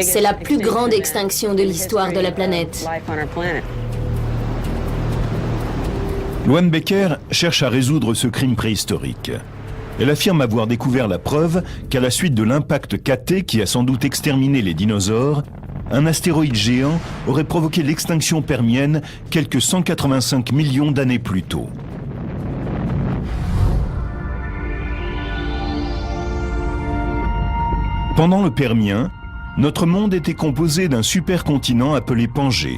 C'est la plus grande extinction de l'histoire de la planète. Luann Becker cherche à résoudre ce crime préhistorique. Elle affirme avoir découvert la preuve qu'à la suite de l'impact KT qui a sans doute exterminé les dinosaures, un astéroïde géant aurait provoqué l'extinction permienne quelques 185 millions d'années plus tôt. Pendant le Permien, notre monde était composé d'un supercontinent appelé Pangée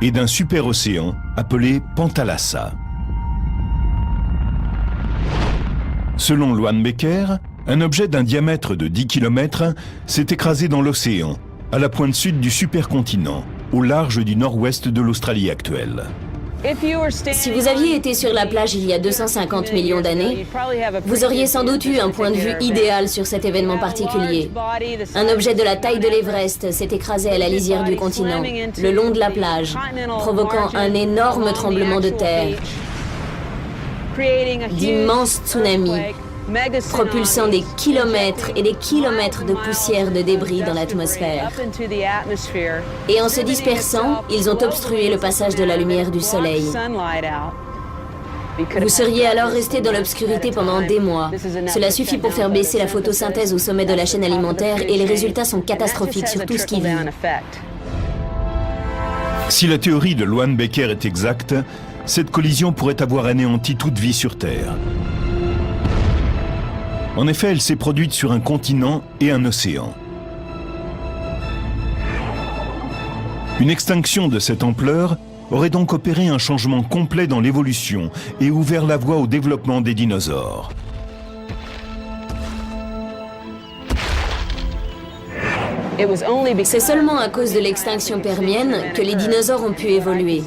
et d'un superocéan appelé Pantalassa. Selon Luann Becker, un objet d'un diamètre de 10 km s'est écrasé dans l'océan, à la pointe sud du supercontinent, au large du nord-ouest de l'Australie actuelle. Si vous aviez été sur la plage il y a 250 millions d'années, vous auriez sans doute eu un point de vue idéal sur cet événement particulier. Un objet de la taille de l'Everest s'est écrasé à la lisière du continent, le long de la plage, provoquant un énorme tremblement de terre, d'immenses tsunamis, propulsant des kilomètres et des kilomètres de poussière de débris dans l'atmosphère. Et en se dispersant, ils ont obstrué le passage de la lumière du soleil. Vous seriez alors resté dans l'obscurité pendant des mois. Cela suffit pour faire baisser la photosynthèse au sommet de la chaîne alimentaire et les résultats sont catastrophiques sur tout ce qui vit. Si la théorie de Luann Becker est exacte, cette collision pourrait avoir anéanti toute vie sur Terre. En effet, elle s'est produite sur un continent et un océan. Une extinction de cette ampleur aurait donc opéré un changement complet dans l'évolution et ouvert la voie au développement des dinosaures. C'est seulement à cause de l'extinction permienne que les dinosaures ont pu évoluer.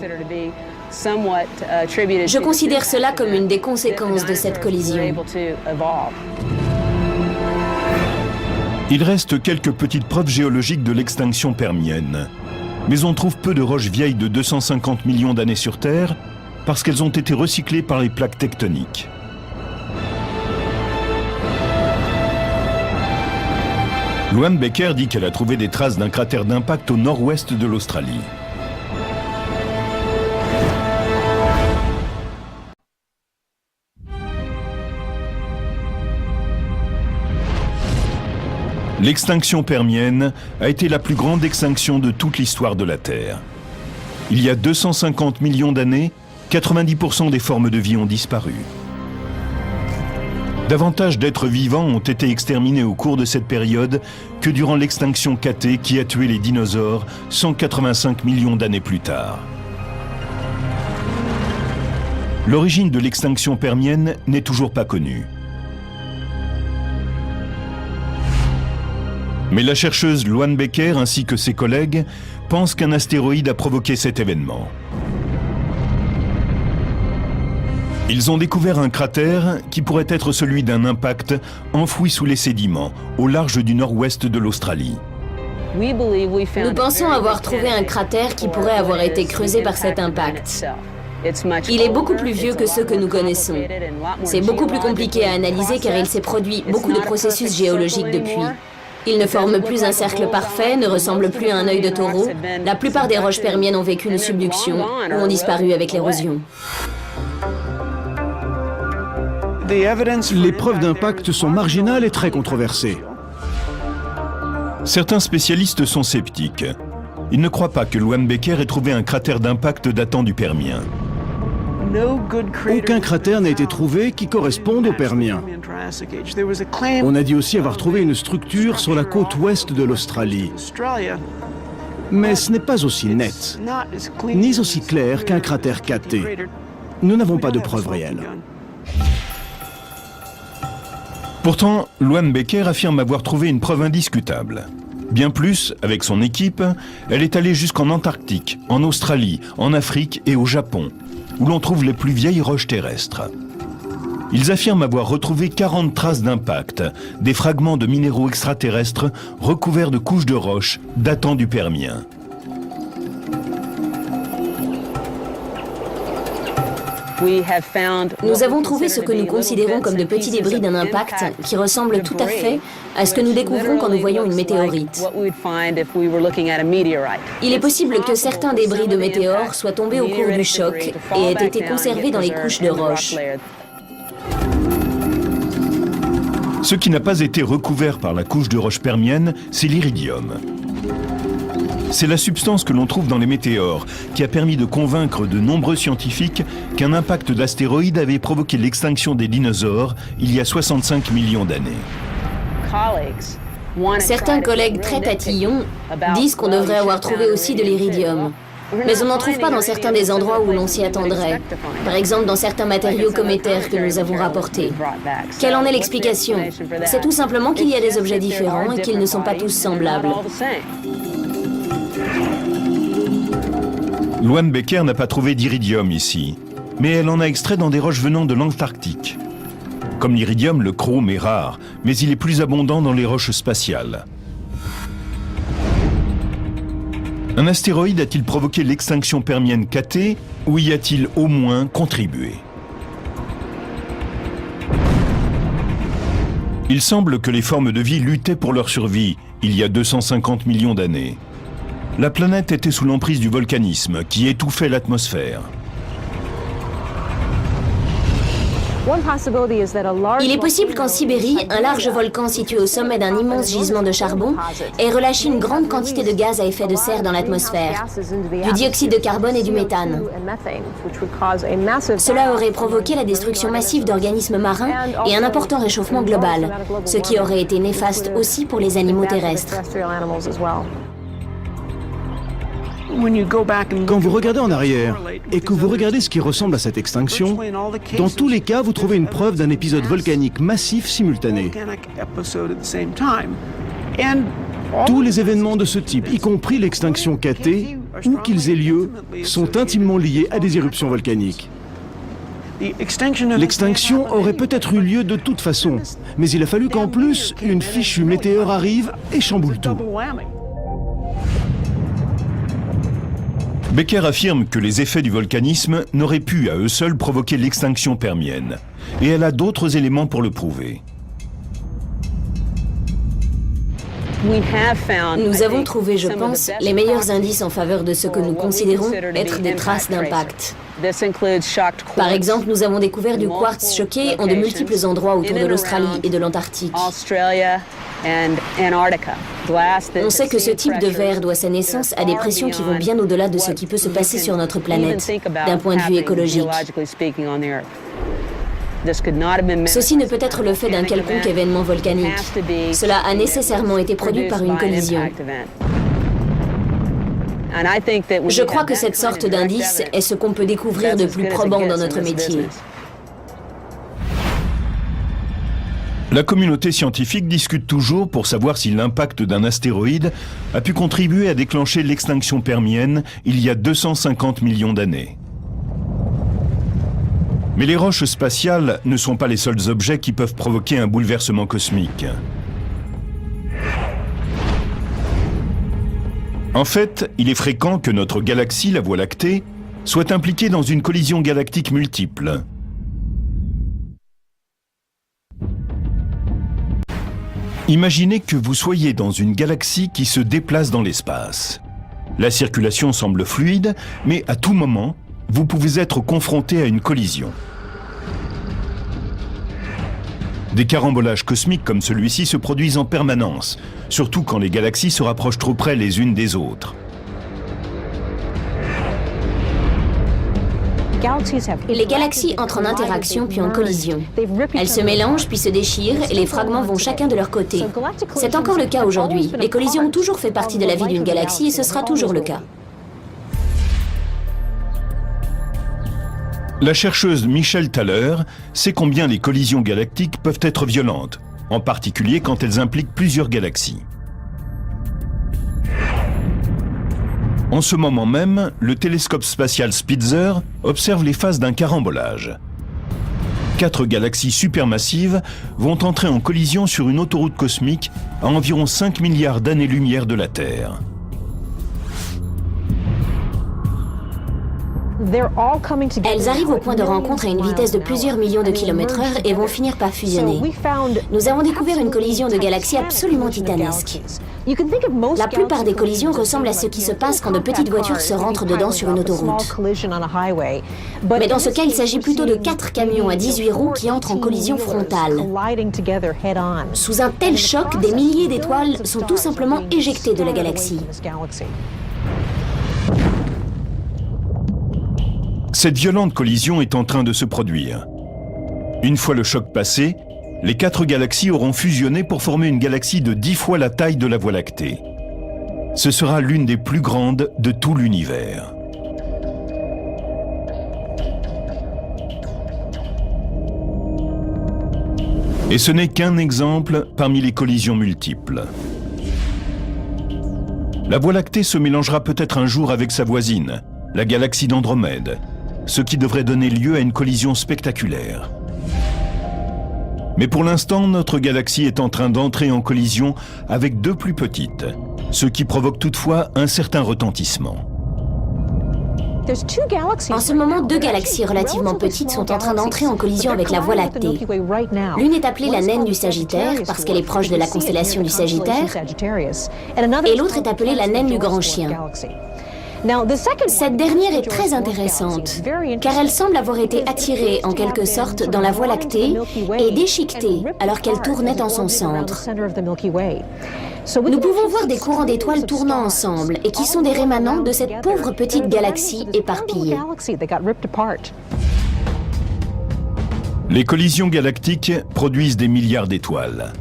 Je considère cela comme une des conséquences de cette collision. Il reste quelques petites preuves géologiques de l'extinction permienne. Mais on trouve peu de roches vieilles de 250 millions d'années sur Terre parce qu'elles ont été recyclées par les plaques tectoniques. Luann Becker dit qu'elle a trouvé des traces d'un cratère d'impact au nord-ouest de l'Australie. L'extinction permienne a été la plus grande extinction de toute l'histoire de la Terre. Il y a 250 millions d'années, 90% des formes de vie ont disparu. Davantage d'êtres vivants ont été exterminés au cours de cette période que durant l'extinction KT qui a tué les dinosaures 185 millions d'années plus tard. L'origine de l'extinction permienne n'est toujours pas connue. Mais la chercheuse Luann Becker ainsi que ses collègues pensent qu'un astéroïde a provoqué cet événement. Ils ont découvert un cratère qui pourrait être celui d'un impact enfoui sous les sédiments, au large du nord-ouest de l'Australie. Nous pensons avoir trouvé un cratère qui pourrait avoir été creusé par cet impact. Il est beaucoup plus vieux que ceux que nous connaissons. C'est beaucoup plus compliqué à analyser car il s'est produit beaucoup de processus géologiques depuis. Il ne forme plus un cercle parfait, ne ressemble plus à un œil de taureau. La plupart des roches permiennes ont vécu une subduction ou ont disparu avec l'érosion. Les preuves d'impact sont marginales et très controversées. Certains spécialistes sont sceptiques. Ils ne croient pas que Luann Becker ait trouvé un cratère d'impact datant du Permien. Aucun cratère n'a été trouvé qui corresponde au Permien. On a dit aussi avoir trouvé une structure sur la côte ouest de l'Australie. Mais ce n'est pas aussi net, ni aussi clair qu'un cratère KT. Nous n'avons pas de preuves réelles. Pourtant, Luann Becker affirme avoir trouvé une preuve indiscutable. Bien plus, avec son équipe, elle est allée jusqu'en Antarctique, en Australie, en Afrique et au Japon, où l'on trouve les plus vieilles roches terrestres. Ils affirment avoir retrouvé 40 traces d'impact, des fragments de minéraux extraterrestres recouverts de couches de roches datant du Permien. Nous avons trouvé ce que nous considérons comme de petits débris d'un impact qui ressemblent tout à fait à ce que nous découvrons quand nous voyons une météorite. Il est possible que certains débris de météores soient tombés au cours du choc et aient été conservés dans les couches de roches. Ce qui n'a pas été recouvert par la couche de roche permienne, c'est l'iridium. C'est la substance que l'on trouve dans les météores qui a permis de convaincre de nombreux scientifiques qu'un impact d'astéroïdes avait provoqué l'extinction des dinosaures il y a 65 millions d'années. Certains collègues très tatillons disent qu'on devrait avoir trouvé aussi de l'iridium. Mais on n'en trouve pas dans certains des endroits où l'on s'y attendrait. Par exemple, dans certains matériaux cométaires que nous avons rapportés. Quelle en est l'explication? C'est tout simplement qu'il y a des objets différents et qu'ils ne sont pas tous semblables. Luann Becker n'a pas trouvé d'iridium ici, mais elle en a extrait dans des roches venant de l'Antarctique. Comme l'iridium, le chrome est rare, mais il est plus abondant dans les roches spatiales. Un astéroïde a-t-il provoqué l'extinction permienne KT ou y a-t-il au moins contribué? Il semble que les formes de vie luttaient pour leur survie il y a 250 millions d'années. La planète était sous l'emprise du volcanisme qui étouffait l'atmosphère. Il est possible qu'en Sibérie, un large volcan situé au sommet d'un immense gisement de charbon ait relâché une grande quantité de gaz à effet de serre dans l'atmosphère, du dioxyde de carbone et du méthane. Cela aurait provoqué la destruction massive d'organismes marins et un important réchauffement global, ce qui aurait été néfaste aussi pour les animaux terrestres. Quand vous regardez en arrière et que vous regardez ce qui ressemble à cette extinction, dans tous les cas, vous trouvez une preuve d'un épisode volcanique massif simultané. Tous les événements de ce type, y compris l'extinction KT, où qu'ils aient lieu, sont intimement liés à des éruptions volcaniques. L'extinction aurait peut-être eu lieu de toute façon, mais il a fallu qu'en plus, une fichue météore arrive et chamboule tout. Becker affirme que les effets du volcanisme n'auraient pu à eux seuls provoquer l'extinction permienne. Et elle a d'autres éléments pour le prouver. Nous avons trouvé, je pense, les meilleurs indices en faveur de ce que nous considérons être des traces d'impact. Par exemple, nous avons découvert du quartz choqué en de multiples endroits autour de l'Australie et de l'Antarctique. On sait que ce type de verre doit sa naissance à des pressions qui vont bien au-delà de ce qui peut se passer sur notre planète, d'un point de vue écologique. Ceci ne peut être le fait d'un quelconque événement volcanique. Cela a nécessairement été produit par une collision. Je crois que cette sorte d'indice est ce qu'on peut découvrir de plus probant dans notre métier. La communauté scientifique discute toujours pour savoir si l'impact d'un astéroïde a pu contribuer à déclencher l'extinction permienne il y a 250 millions d'années. Mais les roches spatiales ne sont pas les seuls objets qui peuvent provoquer un bouleversement cosmique. En fait, il est fréquent que notre galaxie, la Voie lactée, soit impliquée dans une collision galactique multiple. Imaginez que vous soyez dans une galaxie qui se déplace dans l'espace. La circulation semble fluide, mais à tout moment, vous pouvez être confronté à une collision. Des carambolages cosmiques comme celui-ci se produisent en permanence, surtout quand les galaxies se rapprochent trop près les unes des autres. Les galaxies entrent en interaction puis en collision. Elles se mélangent puis se déchirent et les fragments vont chacun de leur côté. C'est encore le cas aujourd'hui. Les collisions ont toujours fait partie de la vie d'une galaxie et ce sera toujours le cas. La chercheuse Michelle Thaler sait combien les collisions galactiques peuvent être violentes, en particulier quand elles impliquent plusieurs galaxies. En ce moment même, le télescope spatial Spitzer observe les phases d'un carambolage. 4 galaxies supermassives vont entrer en collision sur une autoroute cosmique à environ 5 milliards d'années-lumière de la Terre. Elles arrivent au point de rencontre à une vitesse de plusieurs millions de kilomètres-heure et vont finir par fusionner. Nous avons découvert une collision de galaxies absolument titanesque. La plupart des collisions ressemblent à ce qui se passe quand de petites voitures se rentrent dedans sur une autoroute. Mais dans ce cas, il s'agit plutôt de 4 camions à 18 roues qui entrent en collision frontale. Sous un tel choc, des milliers d'étoiles sont tout simplement éjectées de la galaxie. Cette violente collision est en train de se produire. Une fois le choc passé, les 4 galaxies auront fusionné pour former une galaxie de 10 fois la taille de la Voie lactée. Ce sera l'une des plus grandes de tout l'univers. Et ce n'est qu'un exemple parmi les collisions multiples. La Voie lactée se mélangera peut-être un jour avec sa voisine, la galaxie d'Andromède, ce qui devrait donner lieu à une collision spectaculaire. Mais pour l'instant, notre galaxie est en train d'entrer en collision avec 2 plus petites, ce qui provoque toutefois un certain retentissement. En ce moment, 2 galaxies relativement petites sont en train d'entrer en collision avec la Voie lactée. L'une est appelée la naine du Sagittaire parce qu'elle est proche de la constellation du Sagittaire, et l'autre est appelée la naine du Grand Chien. Cette dernière est très intéressante, car elle semble avoir été attirée en quelque sorte dans la Voie lactée et déchiquetée alors qu'elle tournait en son centre. Nous pouvons voir des courants d'étoiles tournant ensemble et qui sont des rémanents de cette pauvre petite galaxie éparpillée. Les collisions galactiques produisent des milliards d'étoiles.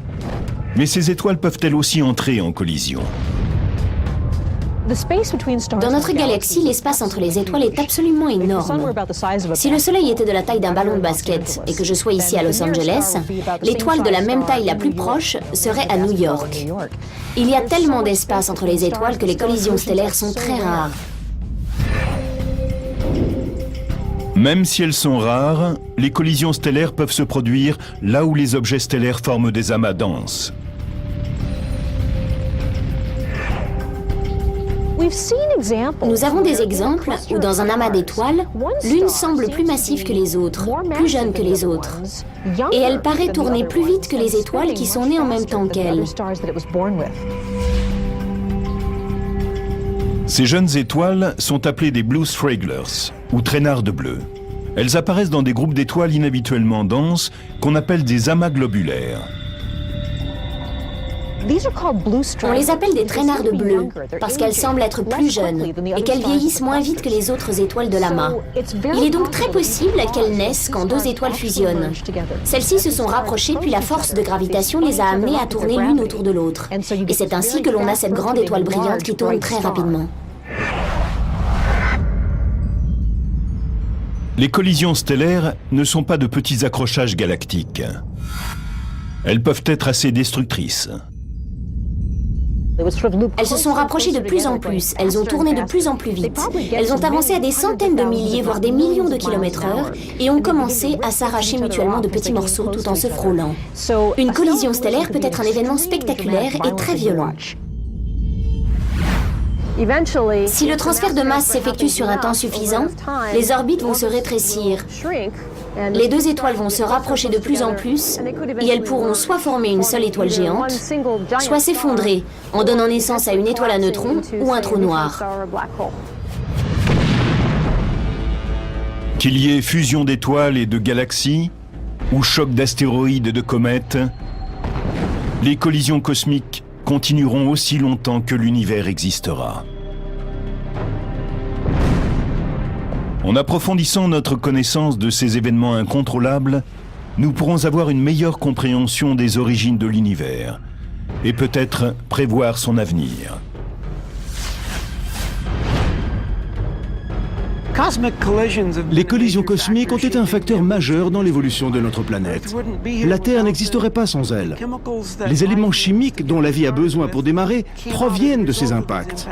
Mais ces étoiles peuvent-elles aussi entrer en collision ? Dans notre galaxie, l'espace entre les étoiles est absolument énorme. Si le Soleil était de la taille d'un ballon de basket et que je sois ici à Los Angeles, l'étoile de la même taille la plus proche serait à New York. Il y a tellement d'espace entre les étoiles que les collisions stellaires sont très rares. Même si elles sont rares, les collisions stellaires peuvent se produire là où les objets stellaires forment des amas denses. Nous avons des exemples où dans un amas d'étoiles, l'une semble plus massive que les autres, plus jeune que les autres. Et elle paraît tourner plus vite que les étoiles qui sont nées en même temps qu'elle. Ces jeunes étoiles sont appelées des Blue Stragglers, ou traînardes bleues. Elles apparaissent dans des groupes d'étoiles inhabituellement denses qu'on appelle des amas globulaires. On les appelle des traînardes bleues parce qu'elles semblent être plus jeunes et qu'elles vieillissent moins vite que les autres étoiles de l'amas. Il est donc très possible qu'elles naissent quand 2 étoiles fusionnent. Celles-ci se sont rapprochées puis la force de gravitation les a amenées à tourner l'une autour de l'autre. Et c'est ainsi que l'on a cette grande étoile brillante qui tourne très rapidement. Les collisions stellaires ne sont pas de petits accrochages galactiques. Elles peuvent être assez destructrices. Elles se sont rapprochées de plus en plus, elles ont tourné de plus en plus vite. Elles ont avancé à des centaines de milliers, voire des millions de kilomètres/heure et ont commencé à s'arracher mutuellement de petits morceaux tout en se frôlant. Une collision stellaire peut être un événement spectaculaire et très violent. Si le transfert de masse s'effectue sur un temps suffisant, les orbites vont se rétrécir. Les 2 étoiles vont se rapprocher de plus en plus et elles pourront soit former une seule étoile géante, soit s'effondrer en donnant naissance à une étoile à neutrons ou un trou noir. Qu'il y ait fusion d'étoiles et de galaxies, ou choc d'astéroïdes et de comètes, les collisions cosmiques continueront aussi longtemps que l'univers existera. En approfondissant notre connaissance de ces événements incontrôlables, nous pourrons avoir une meilleure compréhension des origines de l'univers et peut-être prévoir son avenir. Les collisions cosmiques ont été un facteur majeur dans l'évolution de notre planète. La Terre n'existerait pas sans elles. Les éléments chimiques dont la vie a besoin pour démarrer proviennent de ces impacts.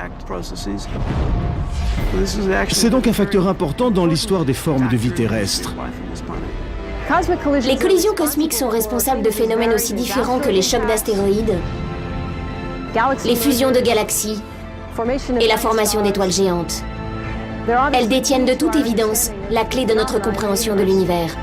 C'est donc un facteur important dans l'histoire des formes de vie terrestres. Les collisions cosmiques sont responsables de phénomènes aussi différents que les chocs d'astéroïdes, les fusions de galaxies et la formation d'étoiles géantes. Elles détiennent de toute évidence la clé de notre compréhension de l'univers.